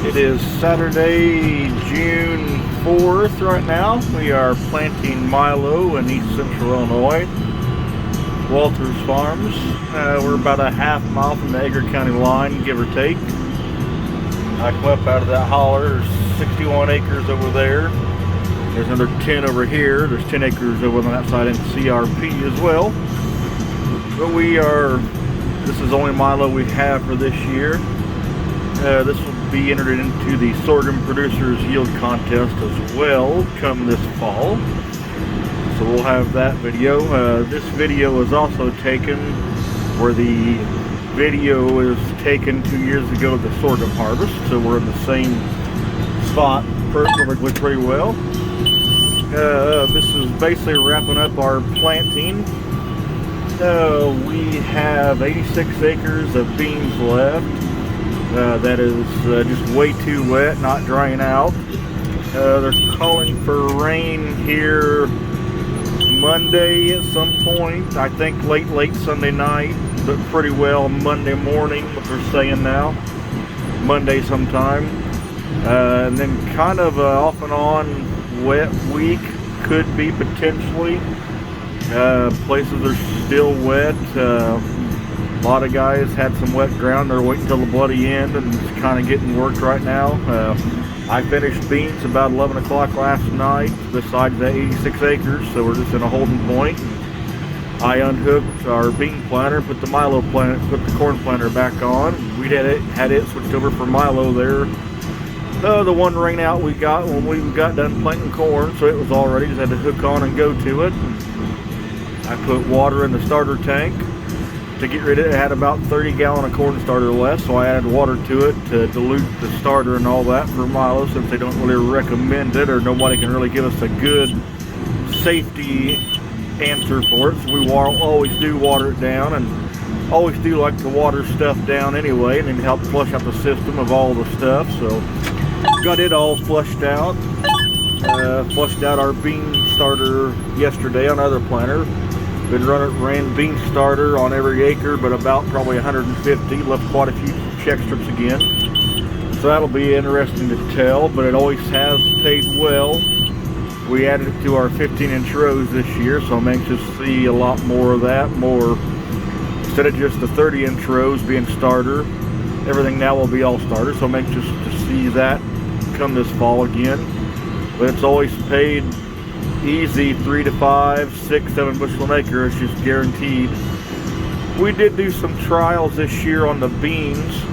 It is Saturday, June 4th right now. We are planting milo in East Central Illinois, Walters Farms. We're about a half mile from the Edgar County line, give or take. I come up out of that holler. There's 61 acres over there. There's another 10 over here. There's 10 acres over on that side in CRP as well. But this is the only milo we have for this year. This will be entered into the Sorghum Producers Yield Contest as well come this fall. So we'll have that video. This video was also taken where the video is taken 2 years ago of the sorghum harvest. So we're in the same spot perfectly pretty well. This is basically wrapping up our planting. We have 86 acres of beans left. That is just way too wet, not drying out. They're calling for rain here Monday at some point. I think late Sunday night, but pretty well Monday morning, what they're saying now. Monday sometime. And then kind of off and on wet week could be potentially. Places are still wet. A lot of guys had some wet ground. They're waiting until the bloody end and it's kind of getting worked right now. I finished beans about 11 o'clock last night besides that 86 acres, so we're just in a holding point. I unhooked our bean planter, put the corn planter back on. We had it switched over for milo there. The one rain out we got when we got done planting corn, so it was all ready. Just had to hook on and go to it. I put water in the starter tank to get rid of it. It had about 30 gallon of corn starter left, so I added water to it to dilute the starter and all that for milo, since they don't really recommend it or nobody can really give us a good safety answer for it. So we always do water it down, and always do like to water stuff down anyway, and then help flush out the system of all the stuff. So got it all flushed out. Flushed out our bean starter yesterday on other planter. Ran bean starter on every acre, but about probably 150. Left quite a few check strips again. So that'll be interesting to tell, but it always has paid well. We added it to our 15-inch rows this year, so I'm anxious to see a lot more of that. Instead of just the 30-inch rows being starter, everything now will be all starter, so I'm anxious to see that come this fall again. But it's always paid easy, 3 to 5, 6, 7 bushel an acre. It's just guaranteed. We did do some trials this year on the beans.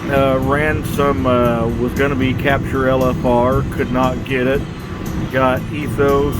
Ran some, was going to be Capture LFR, could not get it. Got Ethos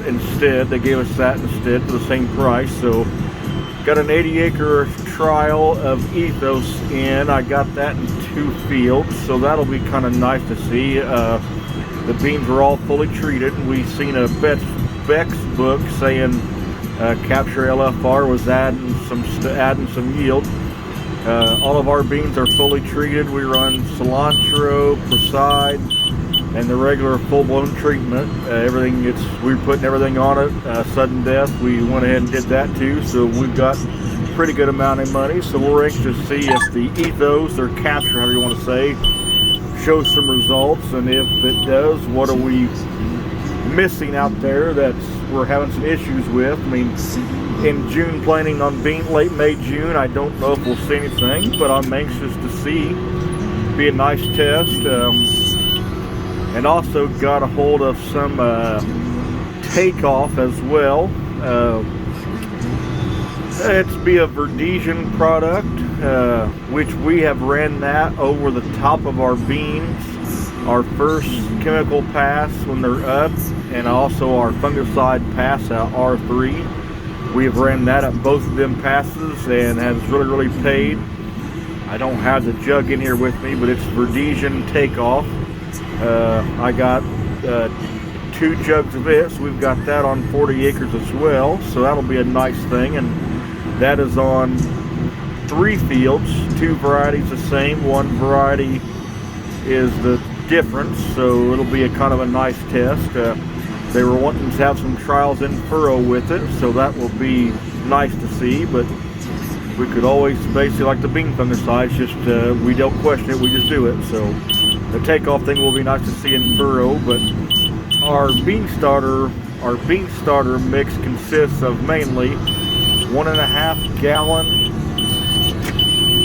instead. They gave us that instead for the same price. So got an 80-acre trial of Ethos in. I got that in 2 fields, so that'll be kind of nice to see. The beans were all fully treated. We seen a Beck's book saying Capture LFR was adding some yield. All of our beans are fully treated. We run cilantro, Preside, and the regular full-blown treatment. We're putting everything on it. Sudden death, we went ahead and did that too. So we've got a pretty good amount of money. So we're anxious to see if the Ethos or Capture, however you want to say, show some results, and if it does, what are we missing out there that we're having some issues with. I mean, in June planting on bean, late May, June, I don't know if we'll see anything, but I'm anxious to see. Be a nice test. And also got a hold of some takeoff as well. It's be a Verdesian product, which we have ran that over the top of our beans, our first chemical pass when they're up, and also our fungicide pass at R3. We have ran that at both of them passes and has really paid. I don't have the jug in here with me, but it's Verdesian takeoff. I got 2 jugs of it, so we've got that on 40 acres as well, so that'll be a nice thing. And that is on 3 fields, 2 varieties the same, 1 variety is the difference, so it'll be a kind of a nice test. They were wanting to have some trials in furrow with it, so that will be nice to see. But we could always basically, like the bean fungicides, just we don't question it, we just do it. So the takeoff thing will be nice to see in furrow, but our bean starter mix consists of mainly 1.5 gallon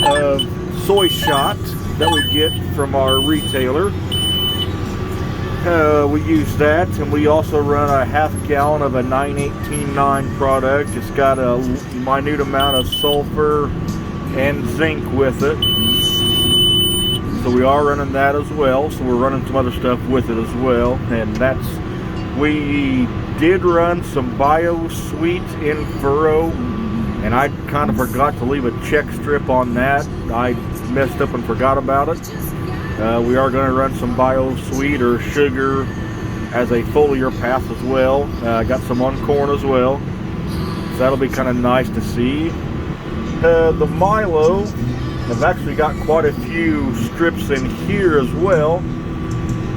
of soy shot that we get from our retailer. We use that, and we also run a 1/2 gallon of a 918-9 product. It's got a minute amount of sulfur and zinc with it, so we are running that as well. So we're running some other stuff with it as well, and we did run some bio sweet in furrow, and I kind of forgot to leave a check strip on that. I messed up and forgot about it. We are going to run some bio sweet or sugar as a foliar path as well. Got some on corn as well, so that'll be kind of nice to see. The Milo, I've actually got quite a few strips in here as well.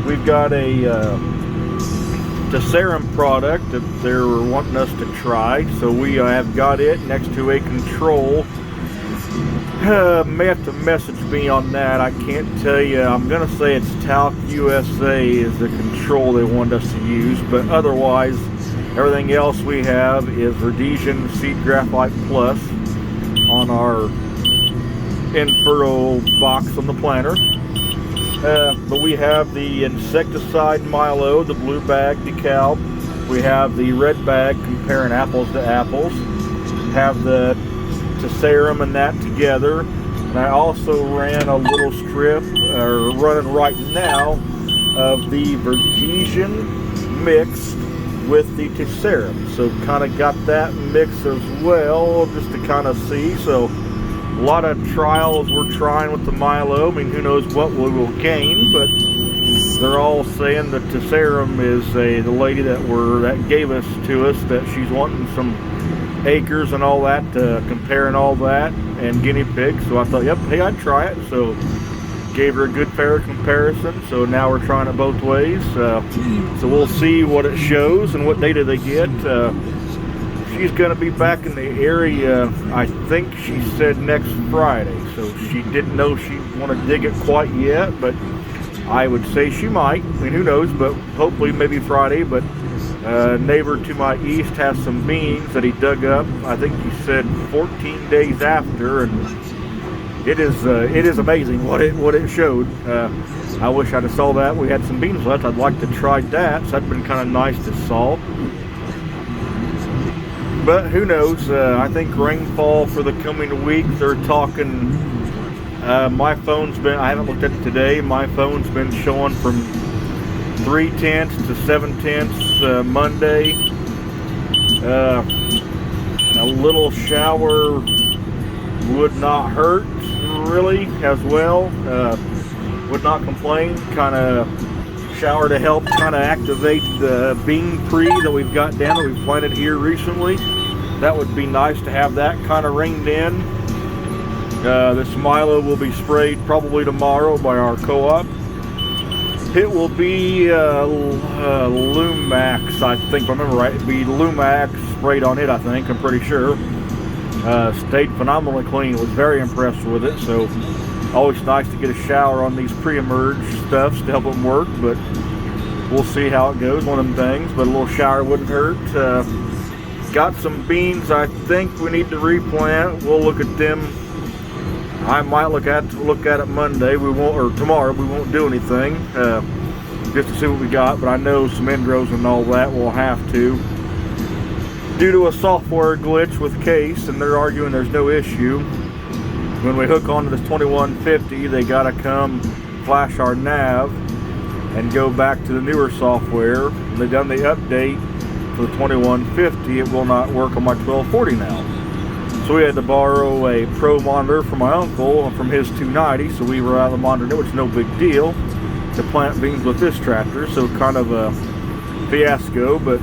We've got a Serum product that they're wanting us to try, so we have got it next to a control. May have to message me on that. I can't tell you. I'm gonna say it's Talc USA is the control they want us to use, but otherwise everything else we have is Rhodesian Seed Graphite Plus on our in-furrow box on the planter. But we have the insecticide Milo, the blue bag decal. We have the red bag comparing apples to apples. Have the Serum and that together. And I also ran a little strip, or running right now, of the Rhodesian mixed with the Serum. So kind of got that mix as well, just to kind of see. So a lot of trials we're trying with the Milo. I mean, who knows what we will gain, but they're all saying that the Serum is the lady that gave us to us, that she's wanting some acres and all that, comparing all that, and guinea pigs. So I thought, yep, hey, I'd try it. So gave her a good fair comparison. So now we're trying it both ways. So we'll see what it shows and what data they get. She's going to be back in the area, I think she said next Friday. So she didn't know she want to dig it quite yet, but I would say she might. I mean, who knows, but hopefully maybe Friday. But neighbor to my east has some beans that he dug up. I think he said 14 days after, and it is amazing what it showed. I wish I'd have saw that. We had some beans left. I'd like to try that. So that'd been kind of nice to saw. But who knows? I think rainfall for the coming week. They're talking. My phone's been. I haven't looked at it today. My phone's been showing from 3/10 to 7/10 Monday. A little shower would not hurt, really, as well. Would not complain. Kind of shower to help kind of activate the bean tree that we've got down that we've planted here recently. That would be nice to have that kind of rained in. This Milo will be sprayed probably tomorrow by our co-op. It will be Lumax, I think, if I remember right. It'd be Lumax sprayed on it, I think. I'm pretty sure. Stayed phenomenally clean. Was very impressed with it. So always nice to get a shower on these pre-emerge stuffs to help them work. But we'll see how it goes. One of them things. But a little shower wouldn't hurt. Got some beans I think we need to replant. We'll look at them. I might look at it Monday. We won't, or tomorrow. We won't do anything just to see what we got. But I know some endrows and all that we'll have to, due to a software glitch with Case, and they're arguing there's no issue. When we hook onto this 2150, they gotta come flash our nav and go back to the newer software. When they've done the update for the 2150, it will not work on my 1240 now. So we had to borrow a Pro monitor from my uncle from his 290, so we were out of the monitor, which is no big deal, to plant beans with this tractor. So kind of a fiasco, but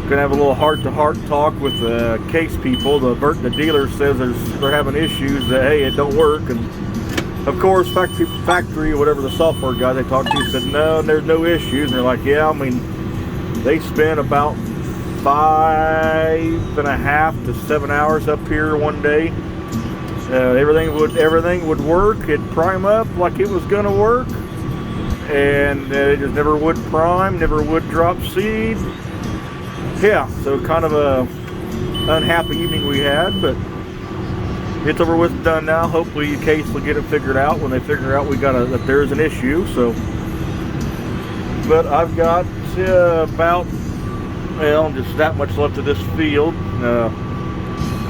gonna have a little heart-to-heart talk with the Case people. The dealer says they're having issues, that hey, it don't work, and of course factory whatever the software guy they talked to said no, there's no issues. And they're like, yeah, I mean, they spent about 5.5 to 7 hours up here one day Everything would work. It'd prime up like it was gonna work, and it just never would prime, never would drop seed. Yeah, so kind of a unhappy evening we had, but it's over with, done now. Hopefully Case will get it figured out when they figure out that there's an issue. So, but I've got about, well, just that much left of this field.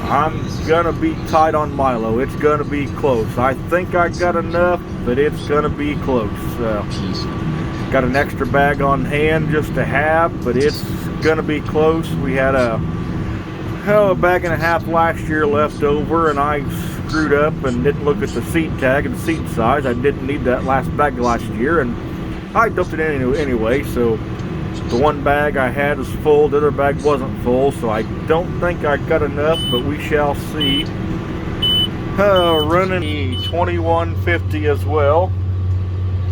I'm gonna be tight on Milo. It's gonna be close. I think I got enough, but it's gonna be close. Got an extra bag on hand just to have, but it's gonna be close. We had a bag and a half last year left over, and I screwed up and didn't look at the seed tag and seed size. I didn't need that last bag last year, and I dumped it in anyway. So the one bag I had was full, the other bag wasn't full, so I don't think I got enough, but we shall see. Running the 2150 as well.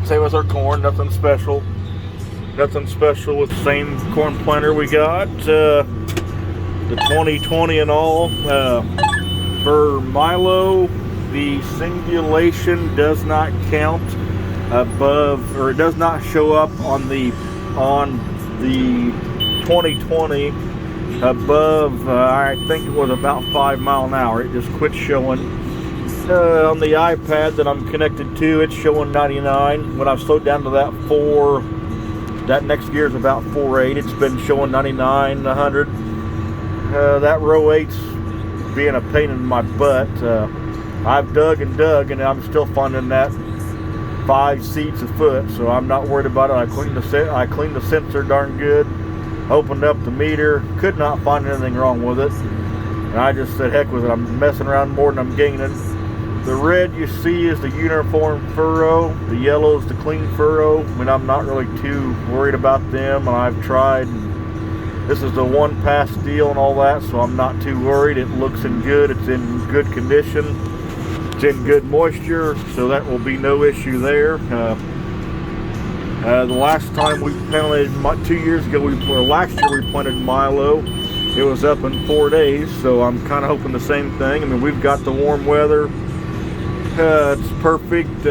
Same as our corn, nothing special. Nothing special with the same corn planter we got. The 2020 and all. For Milo, the singulation does not count above, or it does not show up on the 2020 above, I think it was about 5 miles an hour. It just quit showing. On the iPad that I'm connected to, it's showing 99. When I've slowed down to that next gear is about 4.8. It's been showing 99, 100. That row 8's being a pain in my butt. I've dug and I'm still finding that 5 seeds a foot, so I'm not worried about it. I cleaned the sensor darn good, opened up the meter, could not find anything wrong with it, and I just said heck with it. I'm messing around more than I'm gaining. The red you see is the uniform furrow, the yellow is the clean furrow. I mean, I'm not really too worried about them, and I've tried. This is the one pass deal and all that, so I'm not too worried. It looks in good, it's in good condition. It's in good moisture, so that will be no issue there. The last time we planted, 2 years ago, last year we planted Milo. It was up in 4 days, so I'm kind of hoping the same thing. I mean, we've got the warm weather. It's perfect.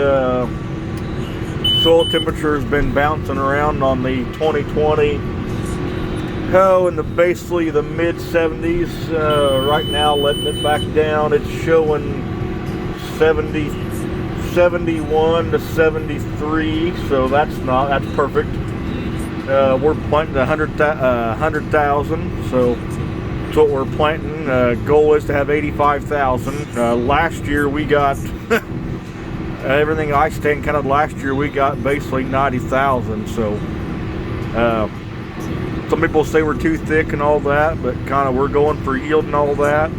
Soil temperature has been bouncing around on the 2020. In basically the mid 70s. Right now, letting it back down. It's showing 71 to 73, so that's perfect. We're planting 100,000, so that's what we're planting. Goal is to have 85,000. Last year we got everything I stand counted. Last year we got basically 90,000. So some people say we're too thick and all that, but kind of we're going for yield and all that.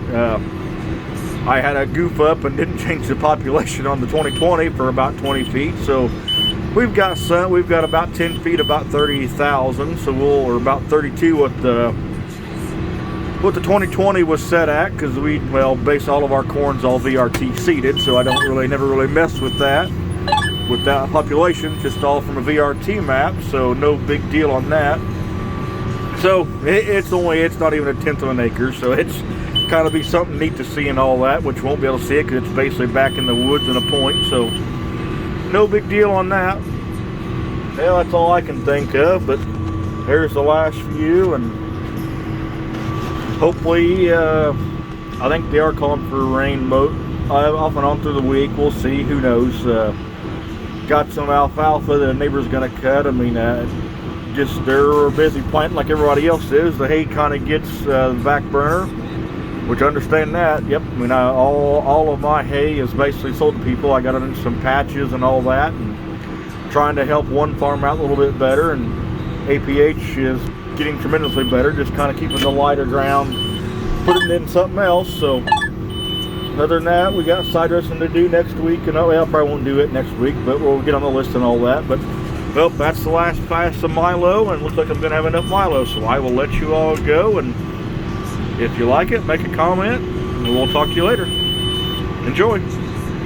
I had a goof up and didn't change the population on the 2020 for about 20 feet. So we've got about 10 feet, about 30,000. So or about 32 what the 2020 was set at, because base all of our corn's all VRT seeded, so I never really mess with that population, just all from a VRT map, so no big deal on that. So it's not even a 1/10 of an acre, so it's kind of be something neat to see and all that, which you won't be able to see it because it's basically back in the woods in a point, so no big deal on that. Yeah, that's all I can think of, but there's the last few, and hopefully, I think they are calling for rain off and on through the week. We'll see, who knows. Got some alfalfa that a neighbor's gonna cut. I mean, just they're busy planting like everybody else is. The hay kind of gets the back burner, which I understand that. Yep, I mean, all of my hay is basically sold to people. I got it in some patches and all that, and trying to help one farm out a little bit better, and APH is getting tremendously better, just kind of keeping the lighter ground, putting it in something else. So other than that, we got side dressing to do next week, and I probably won't do it next week, but we'll get on the list and all that. But well, that's the last pass of Milo, and looks like I'm gonna have enough Milo, so I will let you all go, and if you like it, make a comment, and we'll talk to you later. Enjoy.